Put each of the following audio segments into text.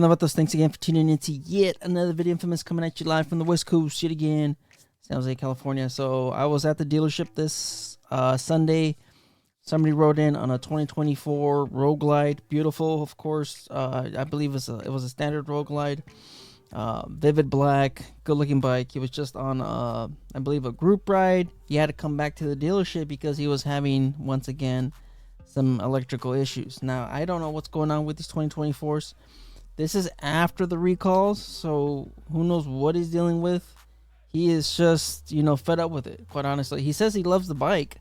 Vatos, thanks again for tuning in to yet another video Infamous coming at you live from the West Coast yet again, San Jose, California. So I was at the dealership this Sunday. Somebody rode in on a 2024 Road Glide, beautiful, of course. I believe it was a standard Road Glide, vivid black, good-looking bike. He was just on, I believe, a group ride. He had to come back to the dealership because he was having, once again, some electrical issues. Now, I don't know what's going on with these 2024s. This is after the recalls, so who knows what he's dealing with. He is just, fed up with it, quite honestly. He says he loves the bike.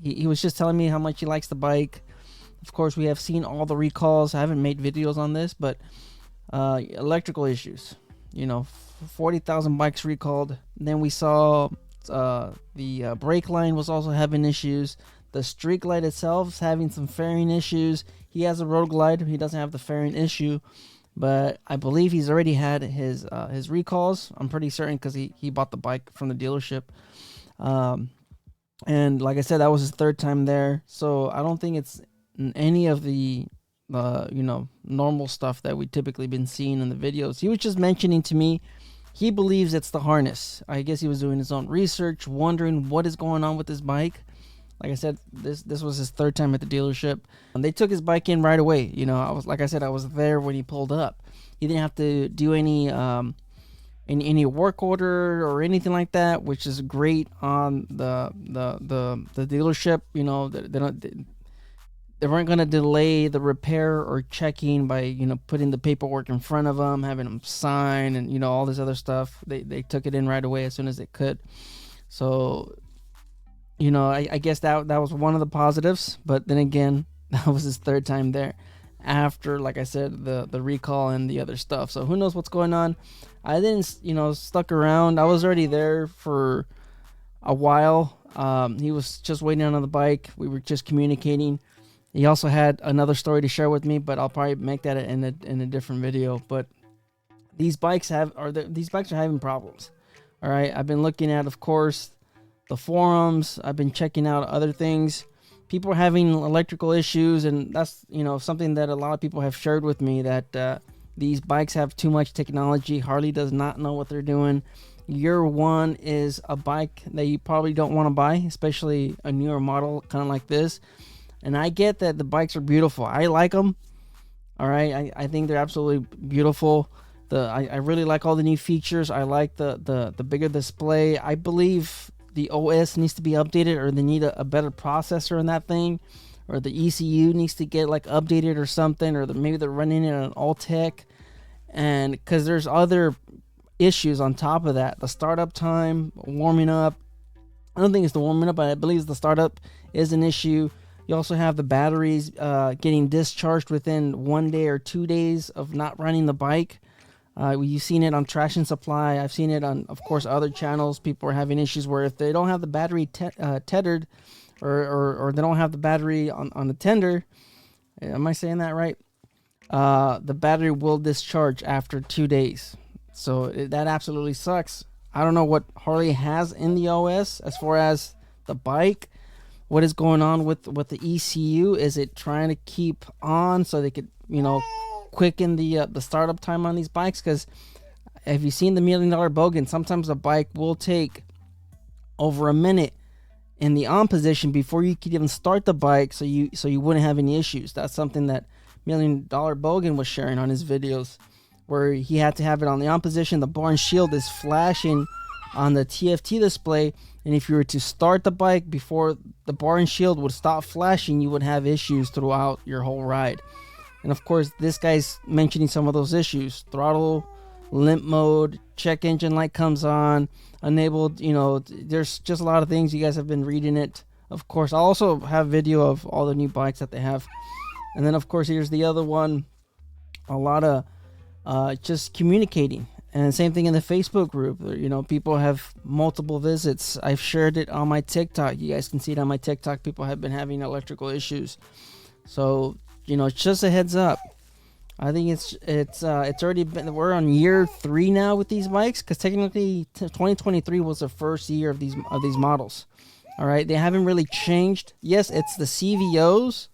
He was just telling me how much he likes the bike. Of course, we have seen all the recalls. I haven't made videos on this, but electrical issues. 40,000 bikes recalled. Then we saw the brake line was also having issues. The street light itself is having some fairing issues. He has a Road Glide. He doesn't have the fairing issue, but I believe he's already had his recalls. I'm pretty certain because he bought the bike from the dealership. And like I said, that was his third time there. So I don't think it's any of the normal stuff that we typically been seeing in the videos. He was just mentioning to me he believes it's the harness. I guess he was doing his own research, wondering what is going on with this bike. Like I said, this was his third time at the dealership. And they took his bike in right away. I was there when he pulled up. He didn't have to do any work order or anything like that, which is great on the dealership. They weren't going to delay the repair or checking by putting the paperwork in front of them, having them sign, and all this other stuff. They took it in right away as soon as they could. So I guess that was one of the positives, but then again, that was his third time there after, like I said, the recall and the other stuff. So who knows what's going on. I didn't stuck around. I was already there for a while. He was just waiting on the bike. We were just communicating. He also had another story to share with me, but I'll probably make that in a different video. But these bikes are having problems. All right, I've been looking at, of course, the forums. I've been checking out other things. People are having electrical issues, and that's something that a lot of people have shared with me, that these bikes have too much technology. Harley does not know what they're doing. Year one is a bike that you probably don't want to buy, especially a newer model kind of like this. And I get that the bikes are beautiful. I like them. All right, I think they're absolutely beautiful. I really like all the new features. I like the bigger display. I believe the OS needs to be updated, or they need a better processor in that thing, or the ECU needs to get updated or something, or maybe they're running it on All-Tech, and because there's other issues on top of that. The startup time, warming up. I don't think it's the warming up, but I believe the startup is an issue. You also have the batteries getting discharged within 1 day or 2 days of not running the bike. You've seen it on Traction Supply. I've seen it on, of course, other channels. People are having issues where if they don't have the battery tethered, or they don't have the battery on the tender, am I saying that right? The battery will discharge after 2 days. So that absolutely sucks. I don't know what Harley has in the OS as far as the bike. What is going on with the ECU? Is it trying to keep on so they could, quicken the startup time on these bikes? Because have you seen the $1 Million Bogan? Sometimes a bike will take over a minute in the on position before you could even start the bike, so you wouldn't have any issues. That's something that $1 Million Bogan was sharing on his videos, where he had to have it on the on position. The barn shield is flashing on the TFT display, and if you were to start the bike before the barn shield would stop flashing, you would have issues throughout your whole ride. And of course, this guy's mentioning some of those issues. Throttle, limp mode, check engine light comes on, enabled, there's just a lot of things. You guys have been reading it. Of course, I'll also have video of all the new bikes that they have. And then, of course, here's the other one. A lot of just communicating. And same thing in the Facebook group. People have multiple visits. I've shared it on my TikTok. You guys can see it on my TikTok. People have been having electrical issues. So, it's just a heads up. I think it's already been, we're on year 3 now with these bikes, because technically 2023 was the first year of these models. All right, they haven't really changed. Yes, it's the CVOs.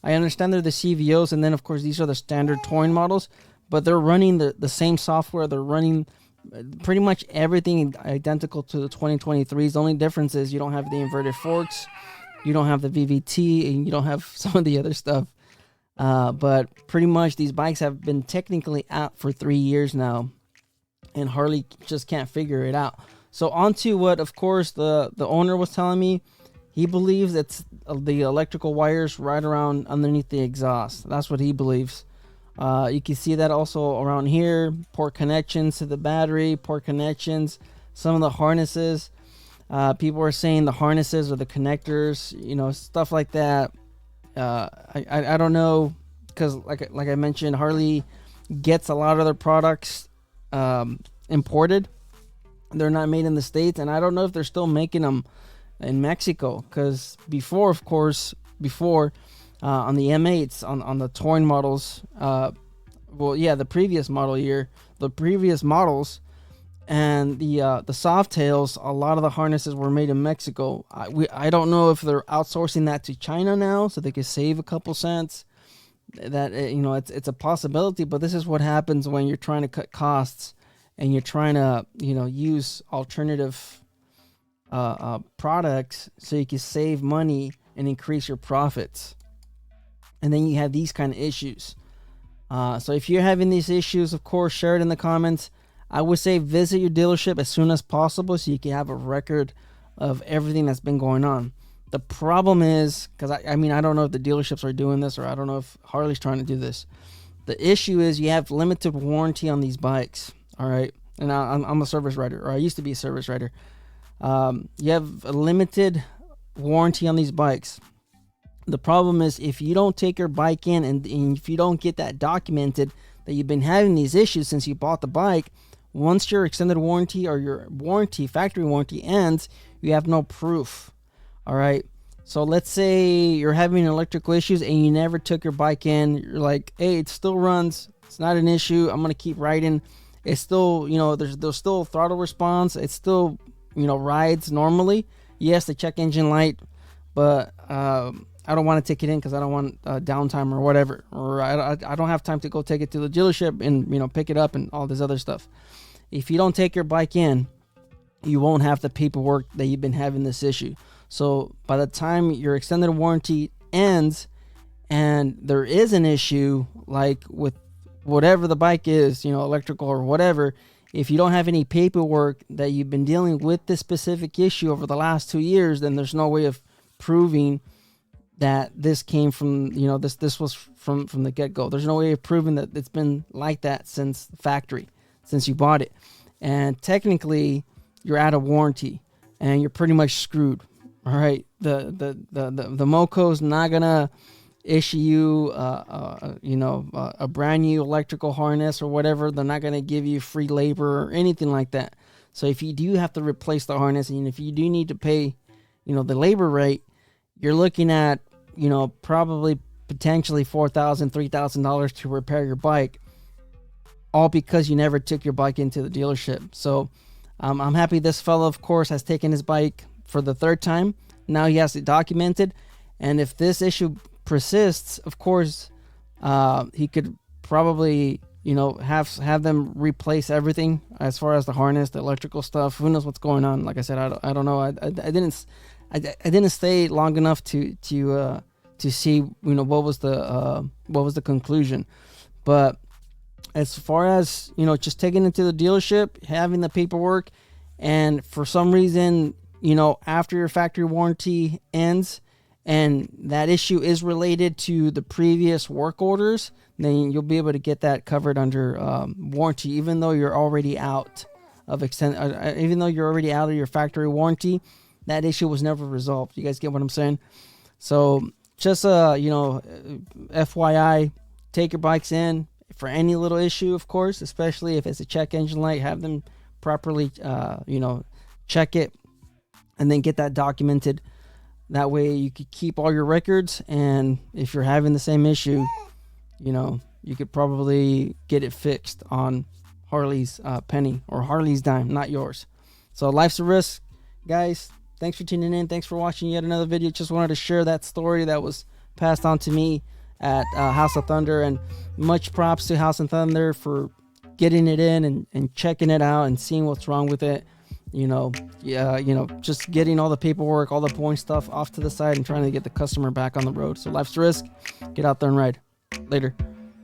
I understand they're the CVOs, and then of course these are the standard touring models. but they're running the same software. They're running pretty much everything identical to the 2023s. The only difference is you don't have the inverted forks, you don't have the VVT, and you don't have some of the other stuff. But pretty much these bikes have been technically out for 3 years now, and Harley just can't figure it out. So onto what, of course, the owner was telling me. He believes it's the electrical wires right around underneath the exhaust. That's what he believes. You can see that also around here. Poor connections to the battery, poor connections. Some of the harnesses. People are saying the harnesses or the connectors, you know, stuff like that. I don't know, because like I mentioned, Harley gets a lot of their products imported. They're not made in the States, and I don't know if they're still making them in Mexico, because before, of course, on the M8s, on the touring models, the previous model year, the previous models, and the Softails, a lot of the harnesses were made in Mexico. I don't know if they're outsourcing that to China now so they could save a couple cents. That, you know, it's a possibility, but this is what happens when you're trying to cut costs and you're trying to, you know, use alternative products so you can save money and increase your profits. And then you have these kind of issues. So if you're having these issues, of course, share it in the comments. I would say visit your dealership as soon as possible so you can have a record of everything that's been going on. The problem is, because I mean, I don't know if the dealerships are doing this, or I don't know if Harley's trying to do this. The issue is you have limited warranty on these bikes. All right. And I'm a service writer, or I used to be a service writer. You have a limited warranty on these bikes. The problem is if you don't take your bike in and if you don't get that documented that you've been having these issues since you bought the bike, once your extended warranty or your warranty, factory warranty ends, you have no proof. All right. So let's say you're having electrical issues and you never took your bike in. You're like, hey, it still runs. It's not an issue. I'm going to keep riding. It's still, you know, there's still throttle response. It's still, you know, rides normally. Yes, the check engine light, but I don't want to take it in because I don't want downtime or whatever. Or I don't have time to go take it to the dealership and, you know, pick it up and all this other stuff. If you don't take your bike in, you won't have the paperwork that you've been having this issue. So by the time your extended warranty ends and there is an issue, like with whatever the bike is, you know, electrical or whatever, if you don't have any paperwork that you've been dealing with this specific issue over the last 2 years, then there's no way of proving that this came from, you know, this was from the get-go. There's no way of proving that it's been like that since the factory, since you bought it. And technically, you're out of warranty and you're pretty much screwed. All right, the Moco's not gonna issue you, a brand new electrical harness or whatever. They're not gonna give you free labor or anything like that. So if you do have to replace the harness, and if you do need to pay, you know, the labor rate, you're looking at, you know, probably potentially $4,000, $3,000 to repair your bike, all because you never took your bike into the dealership. So I'm happy this fellow, of course, has taken his bike for the third time. Now he has it documented, and if this issue persists, of course, he could probably, you know, have them replace everything as far as the harness, the electrical stuff. Who knows what's going on? Like I said, I don't know. I didn't stay long enough to see, you know, what was the conclusion. But as far as, you know, just taking it to the dealership, having the paperwork, and for some reason, you know, after your factory warranty ends and that issue is related to the previous work orders, then you'll be able to get that covered under warranty, even though you're already out of even though you're already out of your factory warranty. That issue was never resolved. You guys get what I'm saying? So just you know, FYI, take your bikes in for any little issue, of course, especially if it's a check engine light. Have them properly, you know, check it and then get that documented. That way you could keep all your records, and if you're having the same issue, you know, you could probably get it fixed on Harley's penny or Harley's dime, not yours. So life's a risk, guys. Thanks for tuning in. Thanks for watching yet another video. Just wanted to share that story that was passed on to me at House of Thunder, and much props to House of Thunder for getting it in and checking it out and seeing what's wrong with it. Just getting all the paperwork, all the boring stuff off to the side and trying to get the customer back on the road. So life's risk. Get out there and ride. Later.